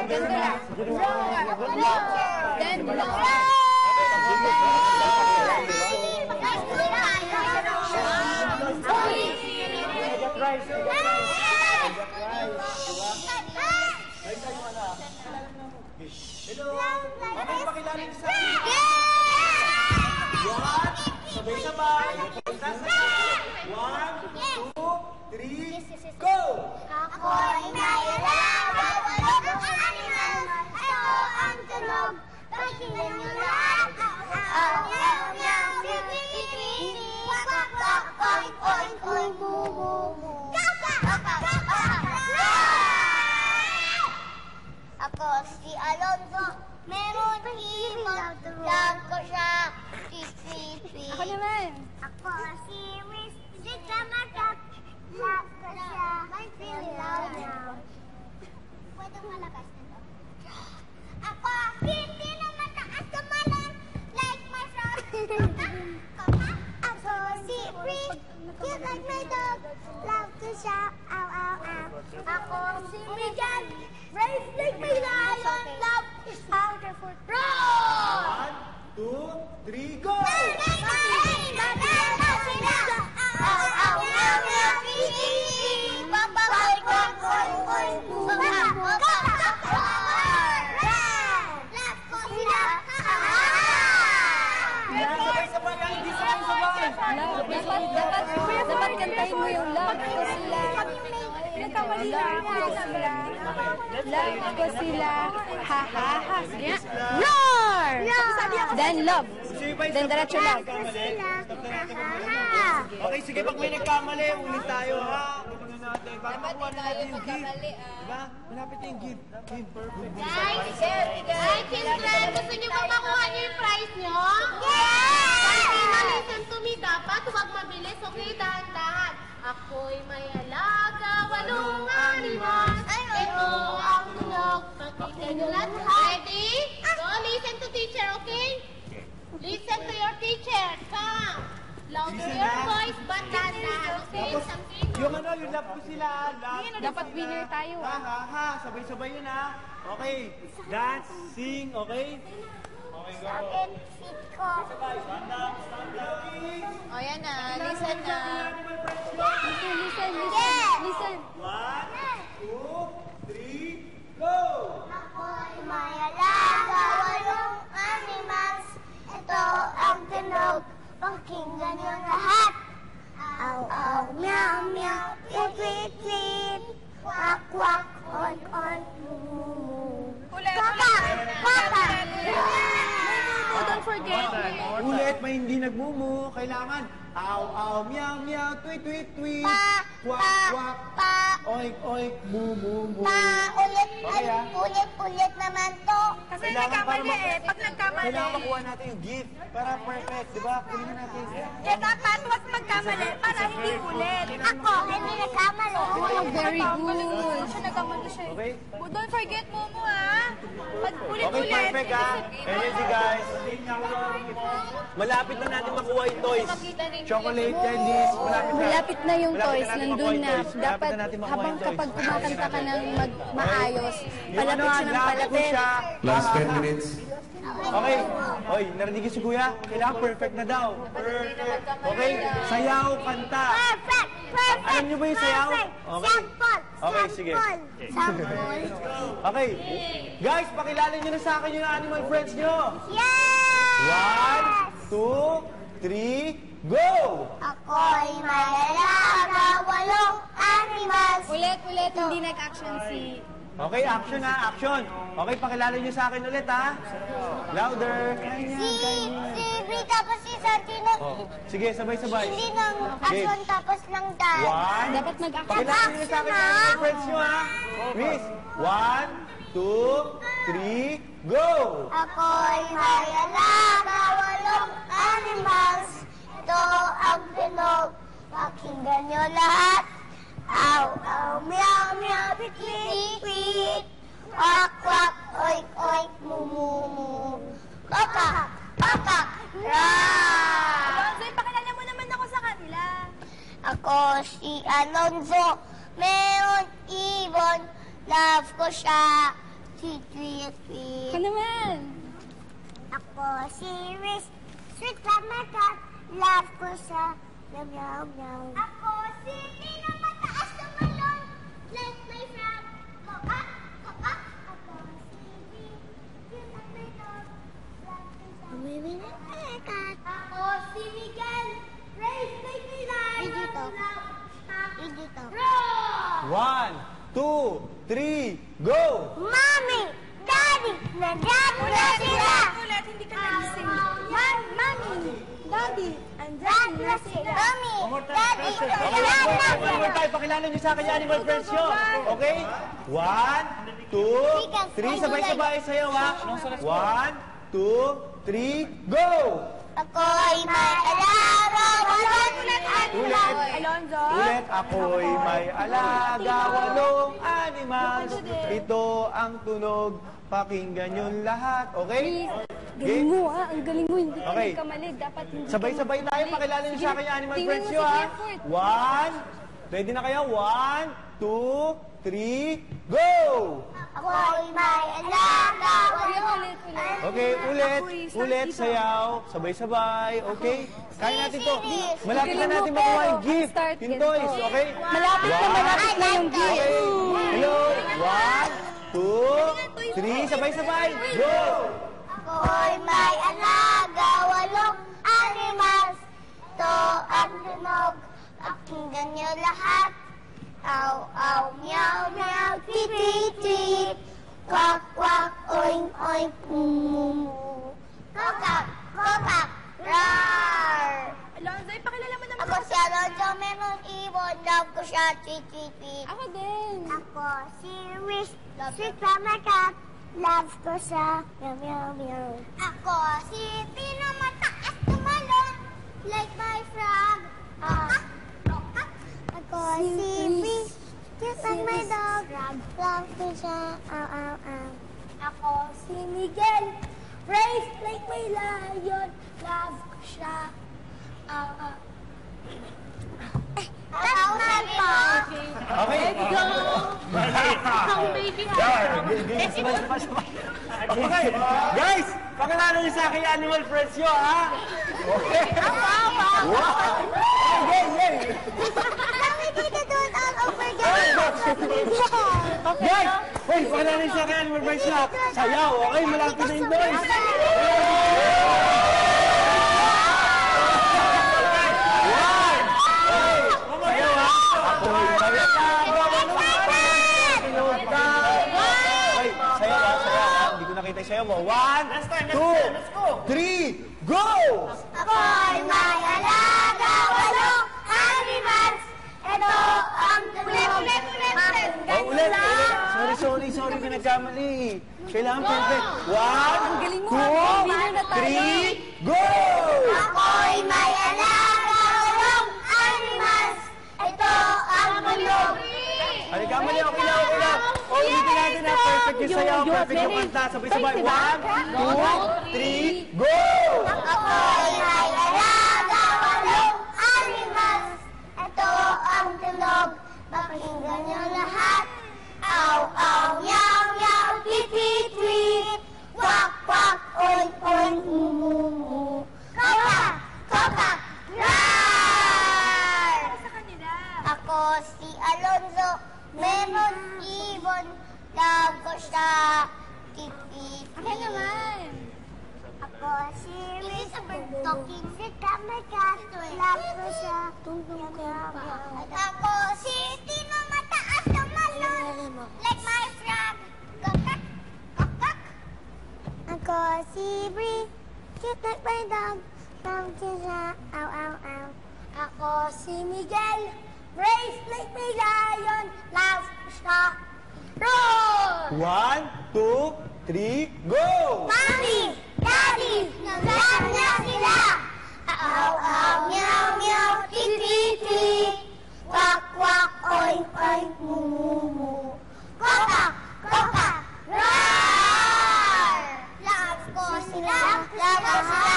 Ganito lang. Roar. Then roar. Hello! Okay, pakilala sa akin. Yan! Sabay-sabay! 1, 2, 3, go! Ako'y nailawa, walang animal. Ito ang tunog, pakinggan niyo lahat. Meow, meow, pipi, quack, quack, oink, oink, oink, moo, moo, moo. Ako si Alonzo, meron himot, love ko siya, pipi. Ako naman. Ako si Miss Zika Makat, love ko siya, pilaw niya. Pwede malakas nito. Ako hindi na mataas kumalon, like my son. Ako si Rick, cute like my dog, love ko siya, ow, ow, ow. Ako si Megan, brave like my lion, love is powerful. Roar! 1, 2, 3, go! Dapat kantahin mo yung love ko sila. Love ko sila. Ha ha ha. Sige. Roar! Then love. Then diretso love. Okay, sige, pag may nagkamali, ulit tayo, ha? Tingnan natin. Para makuha na natin yung gift. Diba? Malapit na yung gift. Guys, children, gusto niyo ba makuha niyo yung prize niyo? Yeah! Listen to me, dapat huwag mabilis, okay? Dahan-dahan. Ako'y may alaga, walong animal. Ito ang tunog, pakinggan niyo lahat. Ready? So, listen to teacher, okay? Listen to your teacher. Come. Louder your voice, but dahan-dahan, okay? Yung ano, yung love ko sila. Dapat winner tayo. Ha, ha, ha. Sabay-sabay yun, ha? Okay. Dance, sing, okay? Okay, go. Sit ko. Stand up, stand up. O yan na, listen na. Listen. Listen. 1, 2, 3, go! Ako'y may alaga, walong animals. Ito ang tunog, pakinggan niyo lahat. Aw, aw, meow, meow, tweet, tweet, tweet. Quack, quack, oink, oink, moo, moo. Don't forget. Ulit, may hindi nagmumu. Kailangan, aw, aw, meow, meow, tweet, tweet, tweet. Quack, quack, oink, oink, moo, moo, moo. Ulit naman to. Kasi nagkamali eh. Pag nagkamali. Kailangan makuha natin yung gift para perfect, di ba? Kunin na natin. Eh, dapat huwag magkamali para hindi ulit. Ako, hindi nagkamali. Oh, very good. Siya nagkamali siya. Okay? Don't forget mo ha. Pag Okay, ulit-ulit. perfect, ha? Energy, guys. Malapit na natin makuha yung toys. Chocolate candies. Malapit na yung Malapit toys, na natin nandun makuha na. yung toys. Malapit Dapat na natin makuha habang yung toys. kapag kumakanta ka ng maayos, Yung palapit siya ng love ko palapit. siya. Last 10 minutes. Okay. Oy, narinig niyo si Kuya? Kailangan perfect na daw. Perfect. Okay? Sayaw, kanta. Perfect! Alam niyo ba yung sayaw? Okay. Sample! Okay, sige. Sample! Okay. Guys, pakilala niyo na sa akin yung animal friends niyo. Yes! 1, 2, 3, go! Ako'y may alaga, walong animals. Ulit, hindi nag-action si... Okay, action ha, action. Okay, pakilala niyo sa akin ulit ha. Louder. Si Rita tapos si Santino. Oh. Sige, sabay-sabay. Hindi ng action tapos ng dance. 1. Dapat mag-action. Pakilala niyo sa akin yung animal friends niyo ha. Miss, 1, 2, 3, go! Ako'y may alaga, walong animals. Ito ang tunog, pakinggan niyo lahat. Aw, aw, meow, meow, pit, pit, pit. Quack, quack, oink, oink, moo, moo, moo. Kakak, kakak, raa. Alonzo, pakilala mo naman ako sa kanila. Ako si Alonzo, meron ibon, love ko siya. Tweet, tweet, tweet. Ikaw naman. Ako si Riz, sweet like my cat, love ko siya, meow meow meow. Ako si Tina, mataas na malong, like my frog, koka, koka. Ako si Bee, cute like my dog, love ko siya, meow meow meow. Ako si Miguel, race like my lion, love, dito. One, two, three, go! Mommy! Daddy! Nandiyan mo na sila! Ulit, hindi ka nagising. Mommy! Daddy! Andyan na sila. Mommy! Daddy! Okay, one more time. Pakilala niyo sa akin yung animal friends nyo. Okay? One, two, three. Sabay-sabay sa'yo, ha? One, two, three, go! Ako'y may alaga, walong Ulit. Alonzo? Ulit, ako'y may alaga, 8 animals. Ito ang tunog, pakinggan yung lahat. Okay? Galing mo, ha? Ang galing mo. Hindi ka Okay. nagkamali. Dapat hindi ka Sabay-sabay tayo, nagkamali. pakilala niyo Sige, sa akin yung animal tingnan friends mo nyo, si ha? Clifford. One, ready na kayo? One, two, three, go! Ako'y may alaga, walong Ulit. Okay, ulit, sayaw, sabay-sabay, okay? Kaya natin to. Malapit na natin makuha yung gift. Yung toys, okay? Malapit na yung gift. Okay, hello, one, two, three, sabay-sabay, go! Ako'y may alaga, walong animals. Ito ang tunog, pakinggan niyo lahat. Aw, aw, meow, meow, tweet, tweet, tweet. Quack, quack, oink, oink, moo. Kokak, kokak, roar. Alonzo, ipakilala mo naman Ako si Alonzo, meron ibon, love ko siya, tweet, tweet, tweet. Ako din. Ako si Wish, sweet from my cat, love ko siya, meow, meow, meow. Ako si Tino, mataas tumalon, like my frog. Ako si Wish, cute like my dog, love ko siya, ow, ow, ow. Ako si Miguel, brave like my lion, love ko siya, ow, ow. That's my fault. Okay. Ang baby Okay, guys, pakilala niyo sa akin yung animal friends nyo, ha? Okay. Wow! Yay! Let me take it doon all over again. Guys! Hey, pakilala niyo sa akin yung animal friends nyo. Sayaw, okay? Malapit na yung noise. Sayaw, ha? Ako'y Tinog ka. Okay, sayaw, ha? Sayaw, ha? Hindi ko nakita yung sayaw mo. One, two, three, go! Ako'y may alaga, walong animals. Ito ang tunog. Oh, ulit. Sorry, pinagkamali. Kailangan perfect. One, galing mo, two, winner na tayo. three, go! Ako'y may alaga, walong animals. Ito ang tunog. Nagkamali, okay na. Oh, ulitin natin na perfect yung sayaw, perfect yung kanta. Sabay-sabay. One, two, three, go! Ako'y may alaga, walong animals. Ito ang tunog. Pakinggan niyo lahat. Aw, aw, meow, meow, tweet, tweet, tweet. Quack, quack, oink, oink, moo, moo, moo. Kokak, kokak, roar! Ako si Alonzo, meron ibon, love ko siya, tweet, tweet, tweet. Ako si Riz, talking with my cat, love ko siya, tungtong ka. Ako si Tino, mataas na malon, like my frog, kakak, kakak. Ako si Bree, cute like my dog, love ko siya, ow, ow, ow. Ako si Miguel, brave like my lion, love ko siya, roar! One, two, three, go! Mommy! Daddy! Nandiyan na sila! Aw, aw, meow, meow, tweet, tweet, tweet. Quack, quack, oink, oink, moo, moo, moo. Kokak, kokak, roar! Love ko sila! Love ko sila!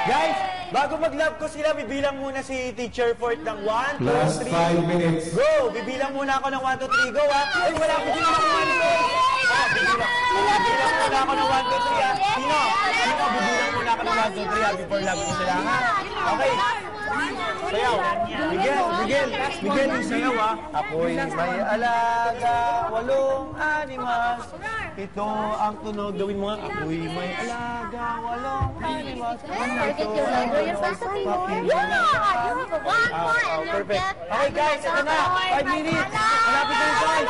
Guys, bago mag-love ko sila, bibilang muna si Teacher Fort ng 1, 2, 3. Last 5 minutes. Go! Bibilang muna ako ng 1, 2, 3. Go, ha? Ay, wala ko din ako ng 1, 2. Bibilang muna ako ng 1, 2, 3, ha? Sino? Bibilang muna ako ng 1, 2, 3, ha? Before love ko sila, ha? Okay. Sayaw. Miguel, yung sayaw, ha? Ako'y may alaga, 8 animals. Ito ang tunog. Gawin mo nga. Ako'y may alaga, 8 animals. Perfect. Okay, guys, ito na. 5 minutes. Malapit na yung time.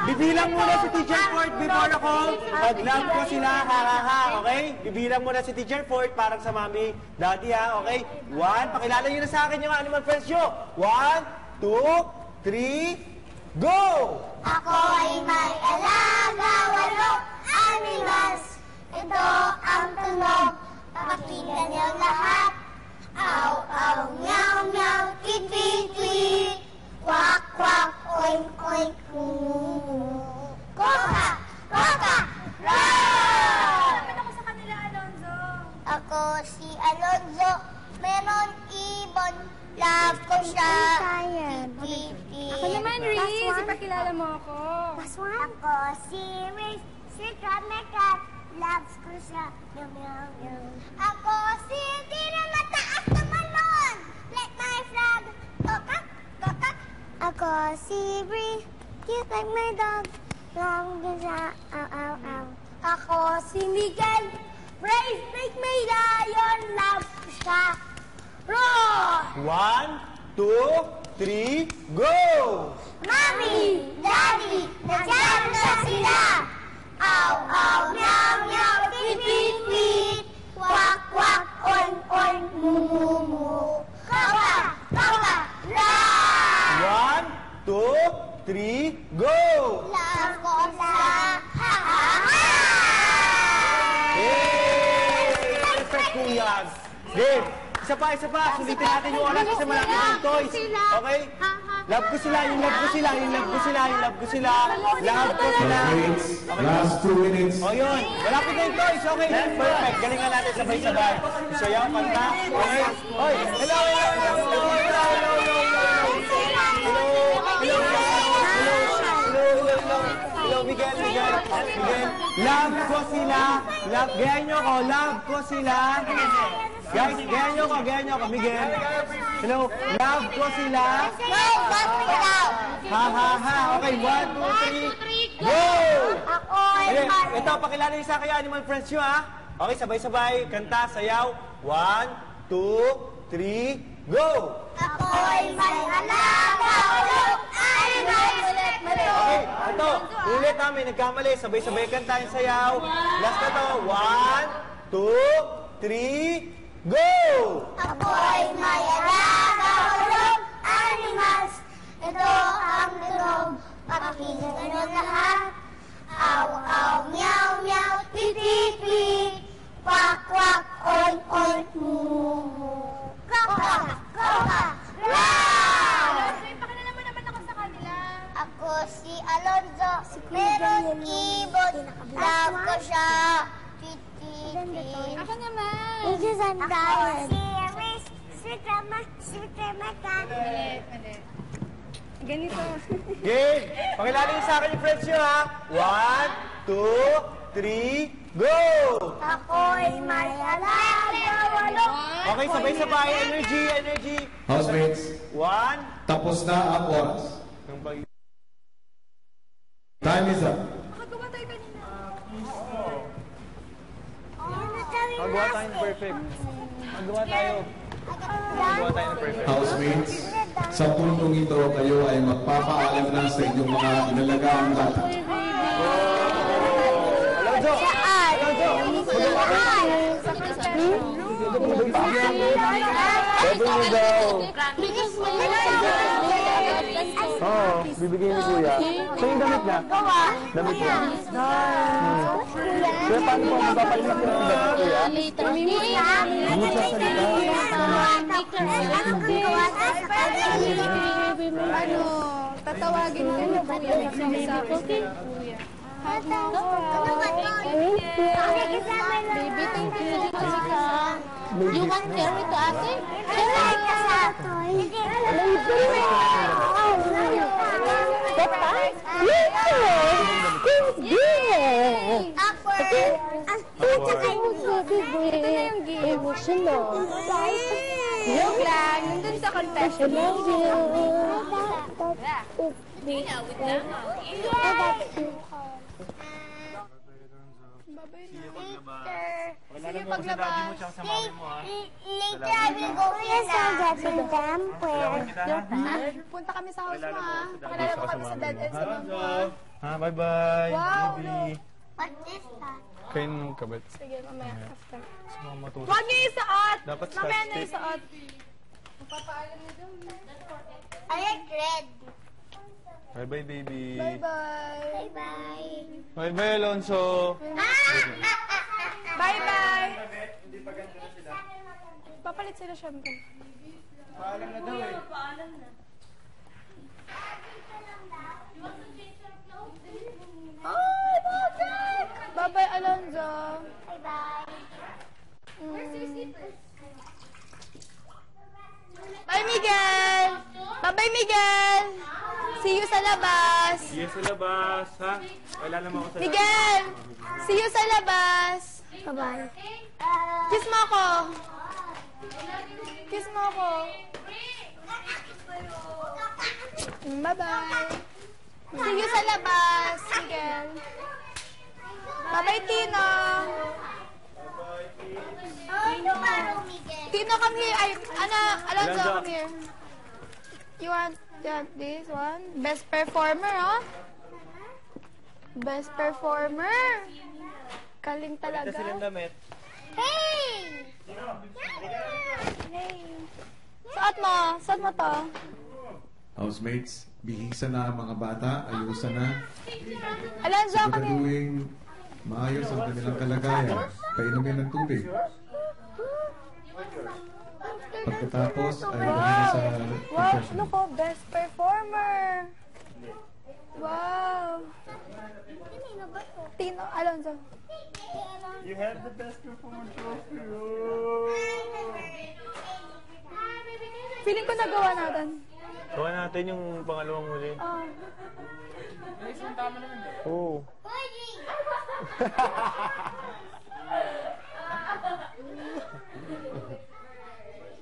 Bibilang muna si Teacher Fort before ako. Pag-love ko sila, ha. Okay? Bibilang muna si Teacher Fort parang sa mami, daddy, ha. Okay? 1. Pakilala nyo na sa akin yung animal friends nyo. 1, 2, 3, go! Ako ay may alaga, 8 animals. Ito ang tunog, pakinggan niyo lahat. Aw, aw, meow, meow, tweet, tweet, tweet. Quack, quack, oink, oink, Koka, koka, roar! Naman ako sa kanila, Alonzo. Ako si Alonzo, meron ibon. Love ko siya. Ako naman, Reese. Ipakilala mo ako. Ako si Reese, si Kat. Loves ko siya. Meow, meow, meow. Ako si Dina, mataas na balon. Let my flag. Kokak, kokak. Ako si Bree, cute like my dog. Love ko siya. Ow, ow, ow. Ako si Miguel, brave like my lion. Loves ko siya. Roar! 1, 2, 3, go! Mommy, Daddy, nandiyan na sila! Aw, aw, meow, meow, tweet, tweet, tweet. Quack, quack, oink, oink, moo, moo, moo. Koka, koka, roar! 1, 2, 3, go! Love ko sa ha, ha, ha! Yay! Perfect, kuya! Game! Isa pa. Sulitin natin yung oras kasi malapit ng toys. Okay? Love ko sila, yung love ko sila. Love ko sila. Minutes. Last 2 minutes. O yun, malapit na yung toys. Okay, perfect. Galingan natin sabay-sabay. Sayaw, kanta. Okay? Oy, hello. Hello, Miguel. Love ko sila. Gayahin nyo ako. Love ko sila. Guys, gayahin nyo ako. Miguel. Hello. Love ko sila. Ha. Okay, 1, 2, 3, go! Okay, ito, pakilala niyo sa akin animal friends nyo, ha? Okay, sabay-sabay. Kanta, sayaw. 1, 2, 3, go! Ako'y may alaga, 8 animals. Okay, ito. Ulit ha, may nagkamali. Sabay-sabay kanta yung sayaw. Last na to. 1, 2, 3, go! Ako'y may alaga, 8 animals. Ito ang tunog, pakinggan niyo lahat. Aw, aw, meow, meow, tweet, tweet, tweet. Quack, quack, oink, oink, moo, moo. Koka, koka, roar! Pakilala mo naman ako sa kanila. Ako si Alonzo, meron ibon. Love ko siya. Tweet, tweet, tweet. Ako naman. Ako si Reese, sweet drama cat. Mali. Ganito. Game! Pakilala niyo sa akin yung friends nyo, ha? 1, 2, 3, go! Ako'y may alaga, 8. Okay, sabay-sabay. Energy. Housemates, 1. tapos na ang oras. Time is up. Makagawa tayo kanina. Magawa tayo ng perfect. Magawa tayo ng perfect. Housemates, sa puntong ito kayo ay magpapaalam na sa inyong mga inalagaang bata. Alonzo! Sabi mo daw. Oo, bibigyan ni Kuya. So yung damit niya? Damit niya? Kuya, paano po magpapalimak ng damit, Kuya? Hindi siya Ano, tatawagin ka na Kuya. Magsasapos ka na Kuya. Baby, thank you. Kasi ka. You can share it to ate? Share it sa toy. Joke lang. Nandun sa confession. Sige, paglabas. Mo tsaka sa mami mo, ha? Later, I will go to the dam. Punta kami sa house mo, ha? Pakilala mo kami sa dead end sa mama. Ha, bye-bye. Wow, Baby. What is that? Kain ng kabit. Sige, mamaya. After. Mga matuto. Huwag niyo isuot! Dapat Mamaya scotch na tape. isuot. I like red. Bye-bye, baby. Bye-bye. Bye-bye. Bye-bye, Alonso. Bye-bye. Papalit sila syempre. Paalam na daw, eh. Oh, bakit? Bye-bye, Alonzo. Bye-bye. Bye, Miguel. Bye-bye, Miguel. See you sa labas. See you sa labas, ha? Wala naman ako sa Miguel, see you sa labas. Bye-bye. Kiss mo ako. Kiss mo ako. Bye-bye. See you sa labas, Miguel. Bye-bye, Tino. Tino, come here. Ay, Alonzo, come here. You want this one? Best performer, oh? Best performer. Galing Ito silang talaga. damit. Hey! Hey. Suot mo to. Housemates, bihisa na ang mga bata, ayusan na. Alonzo, come here. Siguraduhin maayos ang kanilang kalagayan. Painumin ng tubig. Pagkatapos ay Wow! sa Wow, confession. look, oh, best performer. Wow. Tino, Alonzo. You have the best performance trophy. Feeling ko nagawa natin. Gawa natin yung pangalawang huli. Oh. Oo.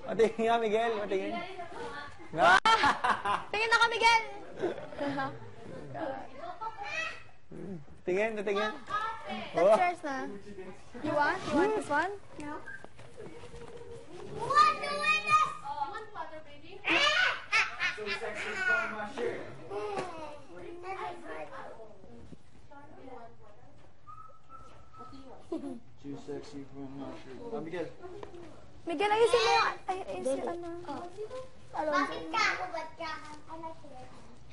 Matingin nga, Miguel. Matingin. Nga. Tingin na ka, Miguel. Tingin, tingin. That's yours na. You want? You want this one? No. What do I do? One butter, baby. So sexy for my shirt. Too sexy for my shirt. Miguel. Miguel, ayusin mo. Ayusin, ano. Alonzo. Bakit ka ako? Ba't ka?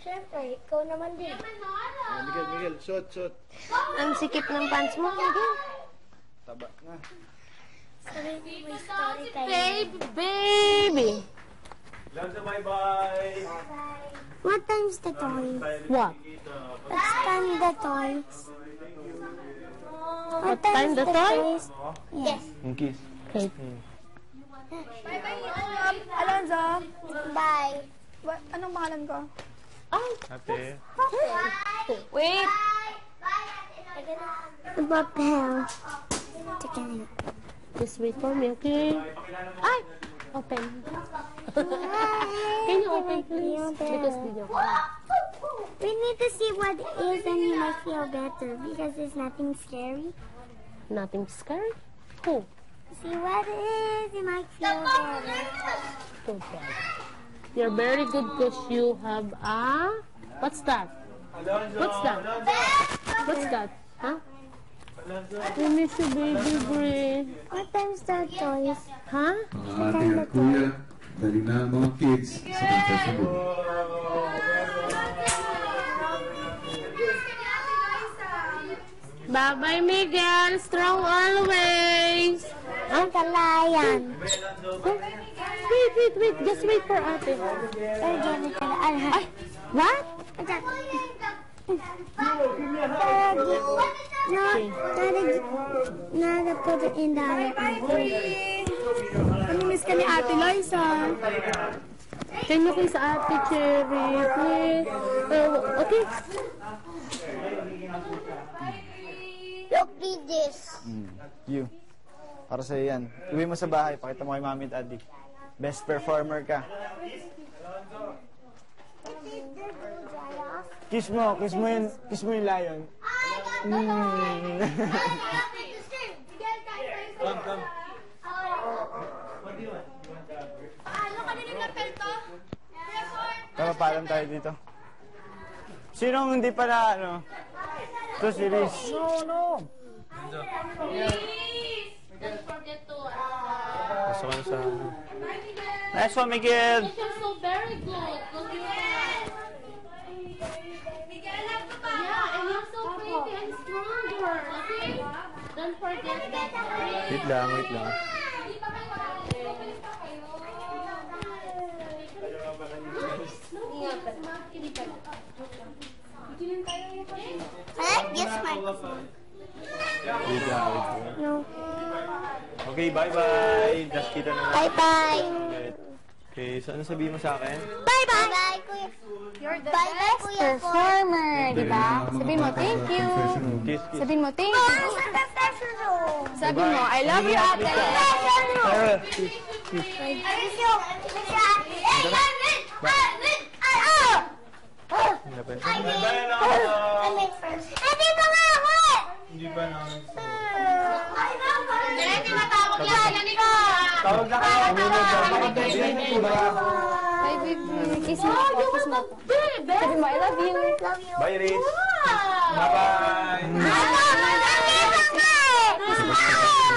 Siyempre, ikaw naman din. Miguel, shot. Ang sikip ng pants mo, Miguel. Taba na. May story tayo. Baby. Lanza, bye-bye. What time's the toys? What? What's time the toys? What time the toys? Yes. Yung kiss. Okay. Alonzo. Bye. Anong pangalan ko? Ate. Wait. What the hell? Chicken. Just wait for me, okay? Ay! Open. Can you open, please? Because video. We need to see what it is and you might feel better because there's nothing scary. Nothing scary? Who? See what it is, you might feel better. So bad. You're very good because you have a... What's that? What's that? What's that? Huh? I miss you, baby Brie. What time's the toys? Huh? Mga ate at kuya, dali na ang mga kids sa confession room. Bye-bye, Miguel. Strong always. Ang kalayan. Wait. Just wait for ate. Ay, What? No, not to put it in the other one. namimiss ka ni Ate Liza. Can you kiss Ate Cherry, please? Okay. Look at this. You. Para sa'yo yan. Uwi mo sa bahay, pakita mo kay Mami at Daddy. Best performer ka. Kiss mo yung lion. Come. Ano kanina na pelto? Papalam tayo dito. Sinong hindi pa na, ano? Ito si Riz. Please! Don't forget to, Pasok ka na sa... Nice one, Miguel! you're so very good. Miguel, have to ba? Yeah, and you're so pretty and stronger. Okay? Don't forget that. Wait lang. Hindi pa kayo Yes, microphone. Wait lang. No. Okay, bye-bye. Just kita na lang. Bye-bye. Okay, so ano sabihin mo sa akin? Bye-bye. Bye, Kuya. You're the best Performer, di ba? Sabihin mo, thank you. Kiss. Sabihin mo, thank you. Sabihin mo, I love you, Ate. Hindi ba na? Tinatawag yan. Tawag na kayo. Bye, baby. Kiss mo. Kiss mo. Sabihin mo, I love you. Bye, Riz. Bye-bye.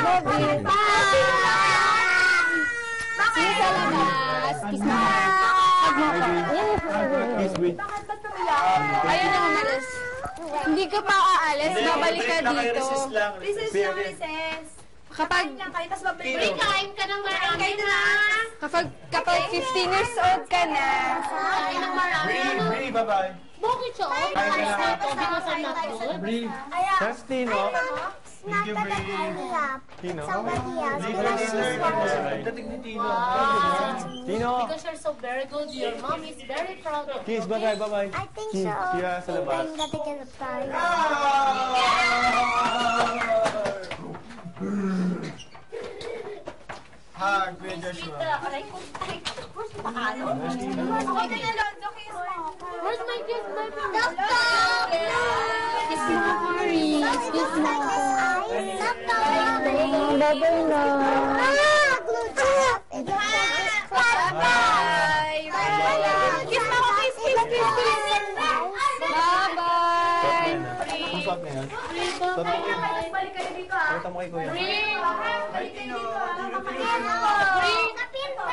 Love you. See you sa labas. Kiss mo. Hug mo ko. Kiss with... Ayaw na umalis. Hindi ka pa aalis. Babalik ka dito. Kapag Kain ka ng marami na. kapag 15 years old ka na, Kain ng marami. Bree, bye-bye. Bakit siya? Because I'm not good. Bree. That's Tino. Thank you, Bree. Tino. Dating ni Tino. Tino. Because you're so very good. Your mom is very proud of you. Kiss, bye-bye, bye-bye. I think Kiss, so. siya sa labas. I'm gonna get a prize. Hug, Kuya Joshua. Where's my kiss, my kiss mo, Maurice. Kiss mo. Bye-bye na. Bye. Kiss mo, kiss. Bye-bye. Ang swap na yan. Swap na yan. Pakita mo kay Kuya.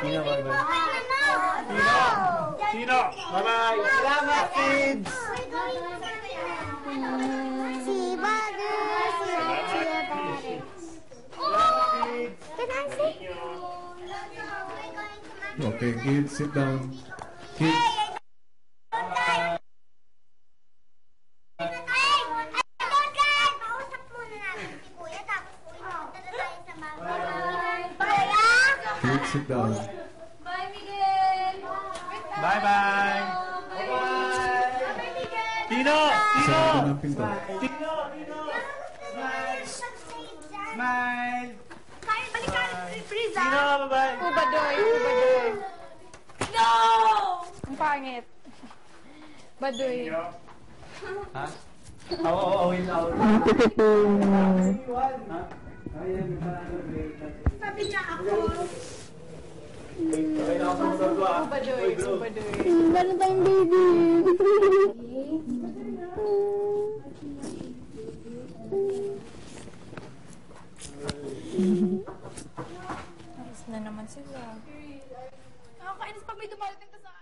Tino, bye-bye. Tino, bye-bye. Salamat, kids! Si Bagu, si Can I say? Okay, kids, sit down. Kids. Kids, sit down. Bye, Miguel. Bye-bye. Tino! Isa ka ng pinto. Tino! Smile! Tino, bye-bye. Ubadoy. No! Ang pangit. Badoy. Ha? Oo, wait lang. Sabi niya ako. Ubadoy. Meron tayong baby. Alis na naman sila. Nakakainis pag may dumarating ka sa